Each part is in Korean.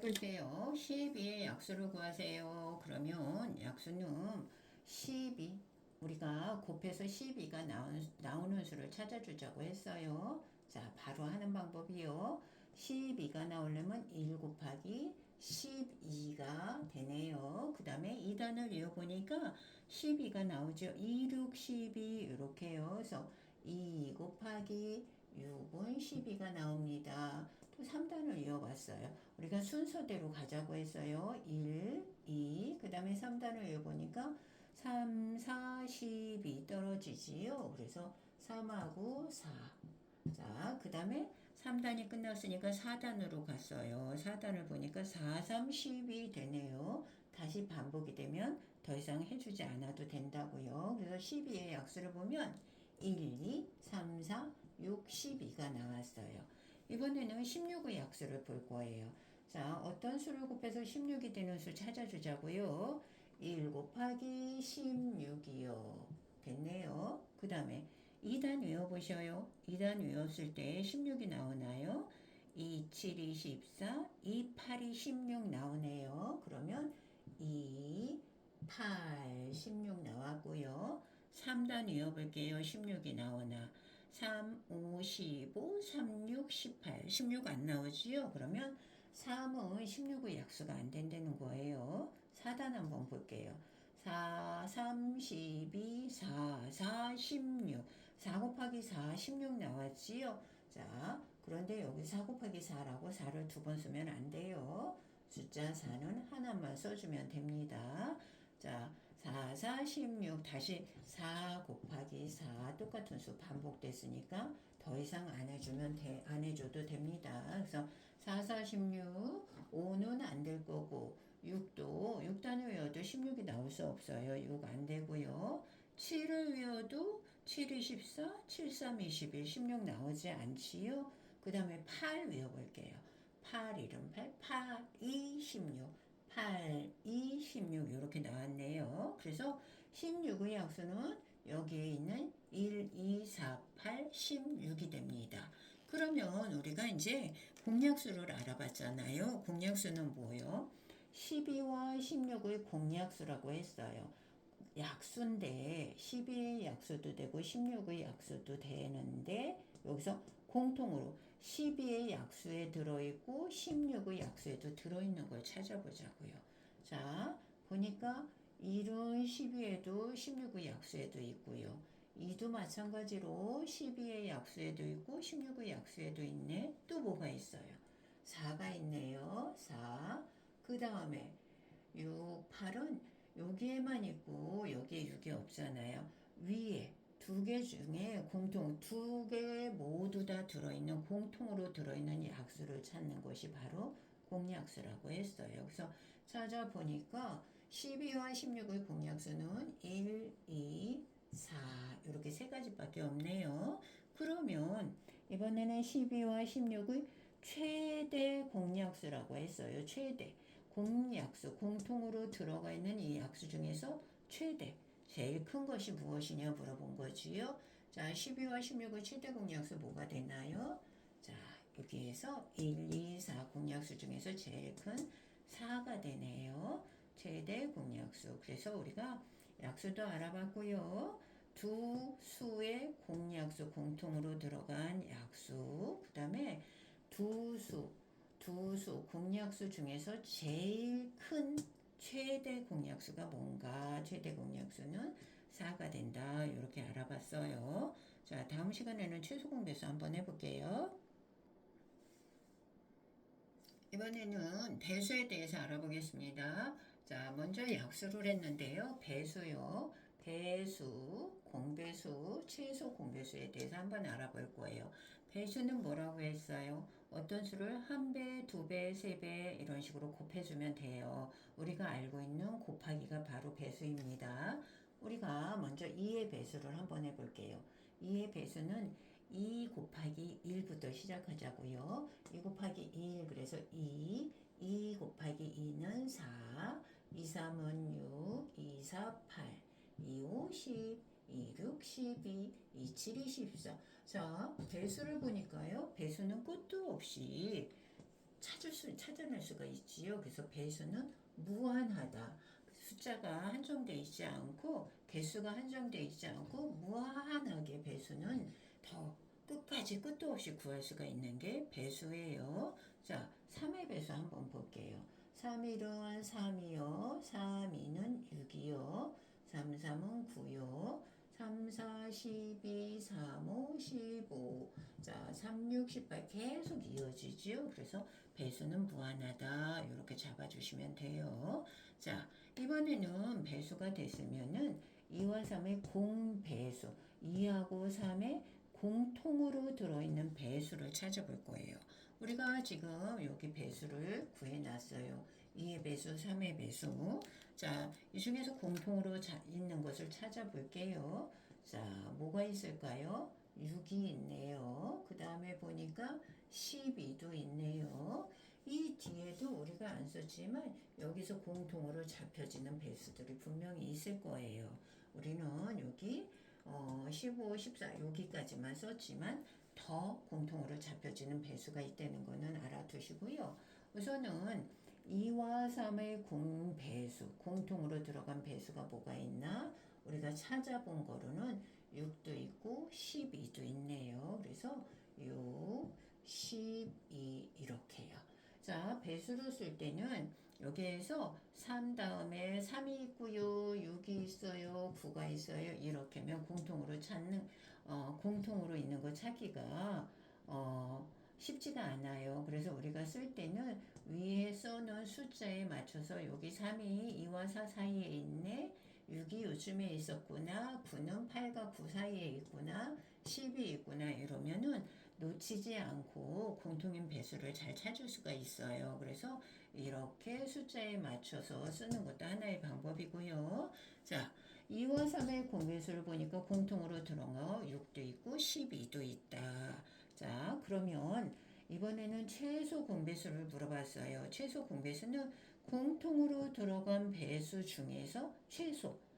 해볼게요. 12의 약수를 구하세요. 그러면 약수는 12, 우리가 곱해서 12가 나오는 수를 찾아주자고 했어요. 자, 바로 하는 방법이요. 12가 나오려면 1 곱하기 12가 되네요. 그 다음에 2단을 이어보니까 12가 나오죠. 2, 6, 12 이렇게요. 그래서 2 곱하기 6은 12가 나옵니다. 또 3단을 이어봤어요. 우리가 순서대로 가자고 했어요. 1, 2, 그 다음에 3단을 이어보니까 3, 4, 12 떨어지지요. 그래서 3하고 4. 자, 그 다음에 3단이 끝났으니까 4단으로 갔어요. 4단을 보니까 4, 3, 10이 되네요. 다시 반복이 되면 더 이상 해주지 않아도 된다고요. 그래서 12의 약수를 보면 1, 2, 3, 4, 6, 12가 나왔어요. 이번에는 16의 약수를 볼 거예요. 자, 어떤 수를 곱해서 16이 되는 수 찾아주자고요. 1 곱하기 16이요. 됐네요. 그 다음에 2단 외워보셔요. 2단 외웠을 때 16이 나오나요? 2, 7이 14, 2, 8이 16 나오네요. 그러면 2, 8, 16 나왔고요. 3단 외워볼게요. 16이 나오나. 3, 5, 15, 3, 6, 18. 16 안 나오지요? 그러면 3은 16의 약수가 안 된다는 거예요. 4단 한번 볼게요. 4, 3, 12, 4, 4, 16. 4 곱하기 4, 16 나왔지요? 자, 그런데 여기 4 곱하기 4라고 4를 두 번 쓰면 안 돼요. 숫자 4는 하나만 써주면 됩니다. 자, 4, 4, 16 다시 4 곱하기 4 똑같은 수 반복됐으니까 더 이상 안 해주면 안 해줘도 됩니다. 그래서 4, 4, 16 5는 안 될 거고 6도 6단을 외워도 16이 나올 수 없어요. 6 안 되고요. 7을 외워도 7, 24, 7, 3, 21, 16 나오지 않지요. 그 다음에 8 외워볼게요. 8, 1은 8, 8, 2, 16, 8, 2, 16 이렇게 나왔네요. 그래서 16의 약수는 여기에 있는 1, 2, 4, 8, 16이 됩니다. 그러면 우리가 이제 공약수를 알아봤잖아요. 공약수는 뭐예요? 12와 16의 공약수라고 했어요. 약수인데 12의 약수도 되고 16의 약수도 되는데 여기서 공통으로 12의 약수에 들어있고 16의 약수에도 들어있는 걸 찾아보자고요. 자, 보니까 1은 12에도 16의 약수에도 있고요. 2도 마찬가지로 12의 약수에도 있고 16의 약수에도 있네. 또 뭐가 있어요? 4가 있네요. 4. 그 다음에 6, 8은 여기에만 있고 여기에 6이 없잖아요. 위에 두 개 중에 두 개 모두 다 들어있는 공통으로 들어있는 약수를 찾는 것이 바로 공약수라고 했어요. 그래서 찾아보니까 12와 16의 공약수는 1, 2, 4 이렇게 세 가지밖에 없네요. 그러면 이번에는 12와 16의 최대 공약수라고 했어요. 최대. 공약수, 공통으로 들어가 있는 이 약수 중에서 최대, 제일 큰 것이 무엇이냐 물어본 거지요. 자, 12와 16의 최대 공약수 뭐가 되나요? 자, 여기에서 1, 2, 4 공약수 중에서 제일 큰 4가 되네요. 최대 공약수. 그래서 우리가 약수도 알아봤고요. 두 수의 공약수, 공통으로 들어간 약수. 그 다음에 두 수 공약수 중에서 제일 큰 최대 공약수가 뭔가? 최대 공약수는 4가 된다. 이렇게 알아봤어요. 자, 다음 시간에는 최소 공배수 한번 해볼게요. 이번에는 배수에 대해서 알아보겠습니다. 자, 먼저 약수를 했는데요. 배수요. 배수, 공배수, 최소 공배수에 대해서 한번 알아볼 거예요. 배수는 뭐라고 했어요? 어떤 수를 한 배, 두 배, 세 배 이런 식으로 곱해주면 돼요. 우리가 알고 있는 곱하기가 바로 배수입니다. 우리가 먼저 2의 배수를 한번 해볼게요. 2의 배수는 2 곱하기 1부터 시작하자고요. 2 곱하기 1 그래서 2 곱하기 2는 4 2, 3은 6 2, 4, 8 2, 5, 10 2, 6, 12 2, 7, 24 자, 배수를 보니까요. 배수는 끝도 없이 찾아낼 수가 있지요. 그래서 배수는 무한하다. 숫자가 한정되어 있지 않고 개수가 한정되어 있지 않고 무한하게 배수는 더 끝까지 끝도 없이 구할 수가 있는 게 배수예요. 자, 3의 배수 한번 볼게요. 3일은 3이요. 3이는 6이요. 3, 3은 9요. 3, 4, 12, 3, 5, 15. 자, 3, 6, 18 계속 이어지지요. 그래서 배수는 무한하다. 이렇게 잡아주시면 돼요. 자, 이번에는 배수가 됐으면은 2와 3의 공배수, 2하고 3의 공통으로 들어있는 배수를 찾아볼 거예요. 우리가 지금 여기 배수를 구해놨어요. 2의 배수, 3의 배수. 자, 이 중에서 공통으로 있는 것을 찾아볼게요. 자, 뭐가 있을까요? 6이 있네요. 그 다음에 보니까 12도 있네요. 이 뒤에도 우리가 안 썼지만 여기서 공통으로 잡혀지는 배수들이 분명히 있을 거예요. 우리는 여기 15, 14 여기까지만 썼지만 더 공통으로 잡혀지는 배수가 있다는 거는 알아두시고요. 우선은 2와 3의 공배수, 공통으로 들어간 배수가 뭐가 있나? 우리가 찾아본 거로는 6도 있고 12도 있네요. 그래서 6, 12 이렇게요. 자, 배수로 쓸 때는 여기에서 3 다음에 3이 있고요, 6이 있어요, 9가 있어요. 이렇게면 공통으로 있는 거 찾기가 쉽지가 않아요. 그래서 우리가 쓸 때는 위에 써놓은 숫자에 맞춰서 여기 3이 2와 4 사이에 있네. 6이 요즘에 있었구나. 9는 8과 9 사이에 있구나. 10이 있구나. 이러면은 놓치지 않고 공통인 배수를 잘 찾을 수가 있어요. 그래서 이렇게 숫자에 맞춰서 쓰는 것도 하나의 방법이고요. 자, 2와 3의 공배수를 보니까 공통으로 들어온 거 6도 있고 12도 있다. 자, 그러면 이번에는 최소 공배수를 물어봤어요. 최소 공배수는 공통으로 들어간 배수 중에서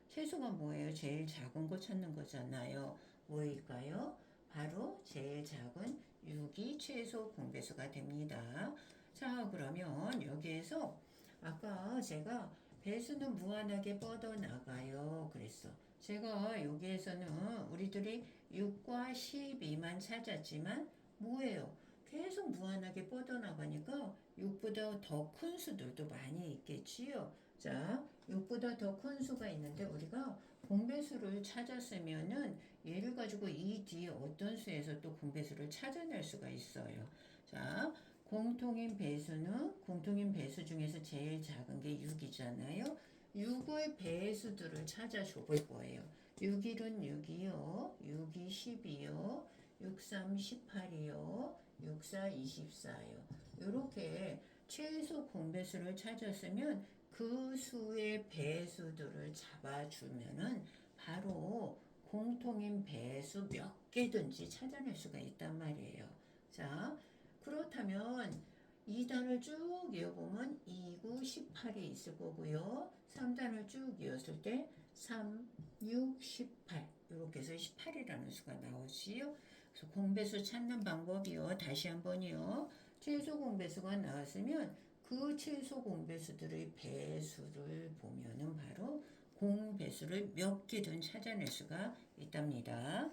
최소가 뭐예요? 제일 작은 거 찾는 거잖아요. 뭐일까요? 바로 제일 작은 6이 최소 공배수가 됩니다. 자, 그러면 여기에서 아까 제가 배수는 무한하게 뻗어나가요. 그랬어. 제가 여기에서는 우리들이 6과 12만 찾았지만 뭐예요? 계속 무한하게 뻗어나가니까 6보다 더 큰 수들도 많이 있겠지요. 자, 6보다 더 큰 수가 있는데 우리가 공배수를 찾았으면은 얘를 가지고 이 뒤에 어떤 수에서 또 공배수를 찾아낼 수가 있어요. 자, 공통인 배수 중에서 제일 작은 게 6이잖아요. 6의 배수들을 찾아줘 볼 거예요. 6일은 6이요. 6이 10이요. 6, 3, 18이요. 6, 4, 24요. 이렇게 최소 공배수를 찾았으면 그 수의 배수들을 잡아주면은 바로 공통인 배수 몇 개든지 찾아낼 수가 있단 말이에요. 자, 그렇다면 2단을 쭉 이어보면 2, 9, 18이 있을 거고요. 3단을 쭉 이었을 때 3, 6, 18 이렇게 해서 18이라는 수가 나오지요. 그래서 공배수 찾는 방법이요. 다시 한번요. 최소 공배수가 나왔으면 그 최소 공배수들의 배수를 보면은 바로 공배수를 몇 개든 찾아낼 수가 있답니다.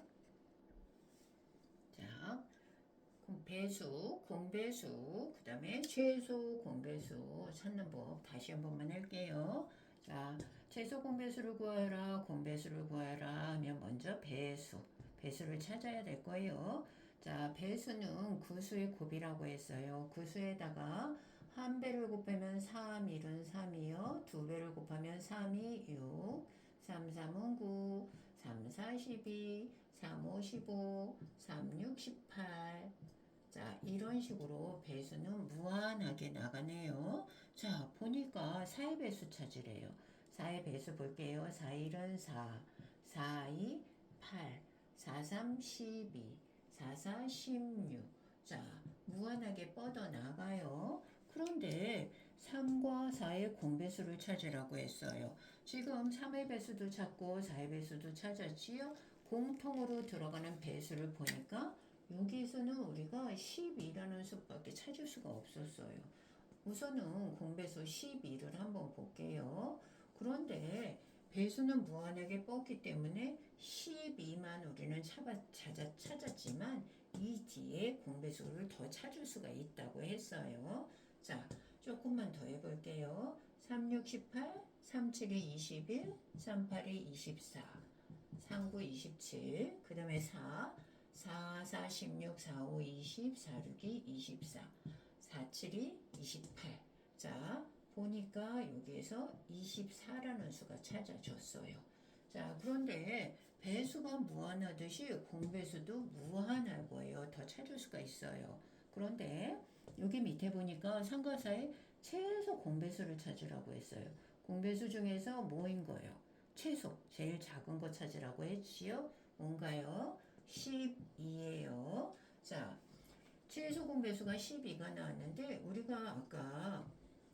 자, 공배수, 그 다음에 최소 공배수 찾는 법 다시 한 번만 할게요. 자, 최소 공배수를 구하라, 공배수를 구하라 하면 먼저 배수를 찾아야 될 거예요. 자, 배수는 구수의 곱이라고 했어요. 구수에다가 한 배를 곱하면 3, 1은 3이요. 두 배를 곱하면 3이 6, 3, 3은 9, 3, 4, 12, 3, 5, 15, 3, 6, 18. 자, 이런 식으로 배수는 무한하게 나가네요. 자, 보니까 4의 배수 찾으래요. 4의 배수 볼게요. 4, 1은 4, 4, 2, 8, 4, 3, 12, 4, 4, 16. 자, 무한하게 뻗어나가요. 그런데 3과 4의 공배수를 찾으라고 했어요. 지금 3의 배수도 찾고 4의 배수도 찾았지요. 공통으로 들어가는 배수를 보니까 여기에서는 우리가 12라는 수밖에 찾을 수가 없었어요. 우선은 공배수 12를 한번 볼게요. 그런데 배수는 무한하게 뻗기 때문에 12만 우리는 찾았지만 이 뒤에 공배수를 더 찾을 수가 있다고 했어요. 자, 조금만 더 해볼게요. 3, 6, 18, 3, 7이 21, 3, 8이 24, 3, 9, 27, 그 다음에 4, 4, 4, 16, 4, 5, 20, 4, 6이 24, 4, 7이 28. 자, 보니까 여기에서 24라는 수가 찾아졌어요. 자, 그런데 배수가 무한하듯이 공배수도 무한할 거예요. 더 찾을 수가 있어요. 그런데 여기 밑에 보니까 상가사의 최소 공배수를 찾으라고 했어요. 공배수 중에서 뭐인 거예요? 최소, 제일 작은 거 찾으라고 했지요? 뭔가요? 12예요. 자, 최소 공배수가 12가 나왔는데 우리가 아까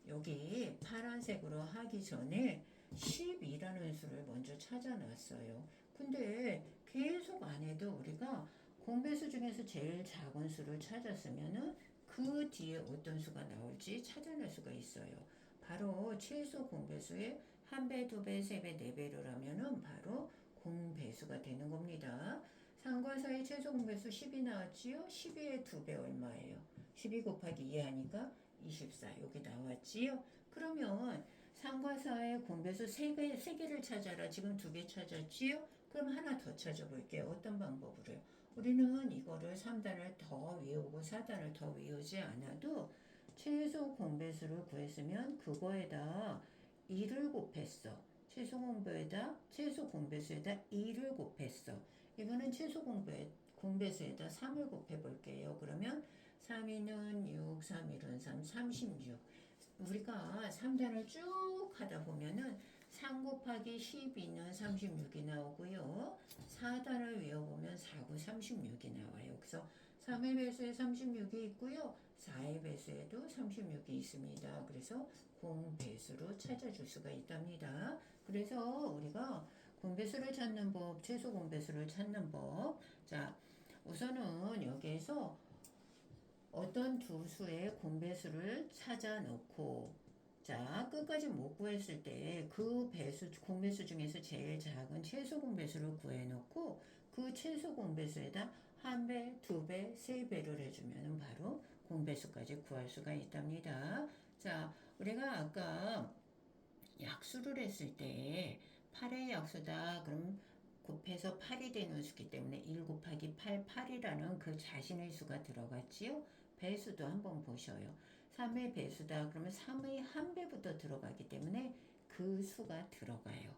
여기 파란색으로 하기 전에 12라는 수를 먼저 찾아놨어요. 근데 계속 안 해도 우리가 공배수 중에서 제일 작은 수를 찾았으면은 그 뒤에 어떤 수가 나올지 찾아낼 수가 있어요. 바로 최소 공배수의 한 배, 두 배, 세 배, 네 배를 하면은 바로 공배수가 되는 겁니다. 상과 사이 최소 공배수 10이 나왔지요? 12의 2배 얼마예요? 12 곱하기 2 하니까 24 여기 나왔지요? 그러면 상과 사의 공배수 3개를 찾아라. 지금 2개 찾았지요? 그럼 하나 더 찾아볼게요. 어떤 방법으로요? 우리는 이거를 3단을 더 외우고 4단을 더 외우지 않아도 최소 공배수를 구했으면 그거에다 2를 곱했어. 최소 공배수에다 2를 곱했어. 이거는 최소 공배수에다 3을 곱해볼게요. 그러면 3, 2는 6, 3, 1은 3, 36. 우리가 3단을 쭉 하다 보면은 3 곱하기 12는 36이 나오고요. 4단을 외워보면 4, 9, 36이 나와요. 그래서 3의 배수에 36이 있고요. 4의 배수에도 36이 있습니다. 그래서 공배수로 찾아줄 수가 있답니다. 그래서 우리가 공배수를 찾는 법, 최소 공배수를 찾는 법. 자, 우선은 여기에서 어떤 두 수의 공배수를 찾아 놓고 자, 끝까지 못 구했을 때 그 공배수 중에서 제일 작은 최소 공배수를 구해 놓고 그 최소 공배수에다 한 배, 두 배, 세 배를 해주면 바로 공배수까지 구할 수가 있답니다. 자, 우리가 아까 약수를 했을 때 8의 약수다. 그럼 곱해서 8이 되는 수기 때문에 1 곱하기 8, 8이라는 그 자신의 수가 들어갔지요. 배수도 한번 보셔요. 3의 배수다. 그러면 3의 한 배부터 들어가기 때문에 그 수가 들어가요.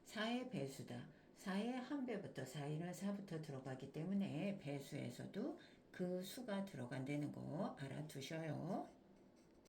4의 배수다. 4의 한 배부터 4는 4부터 들어가기 때문에 배수에서도 그 수가 들어간다는 거 알아두셔요.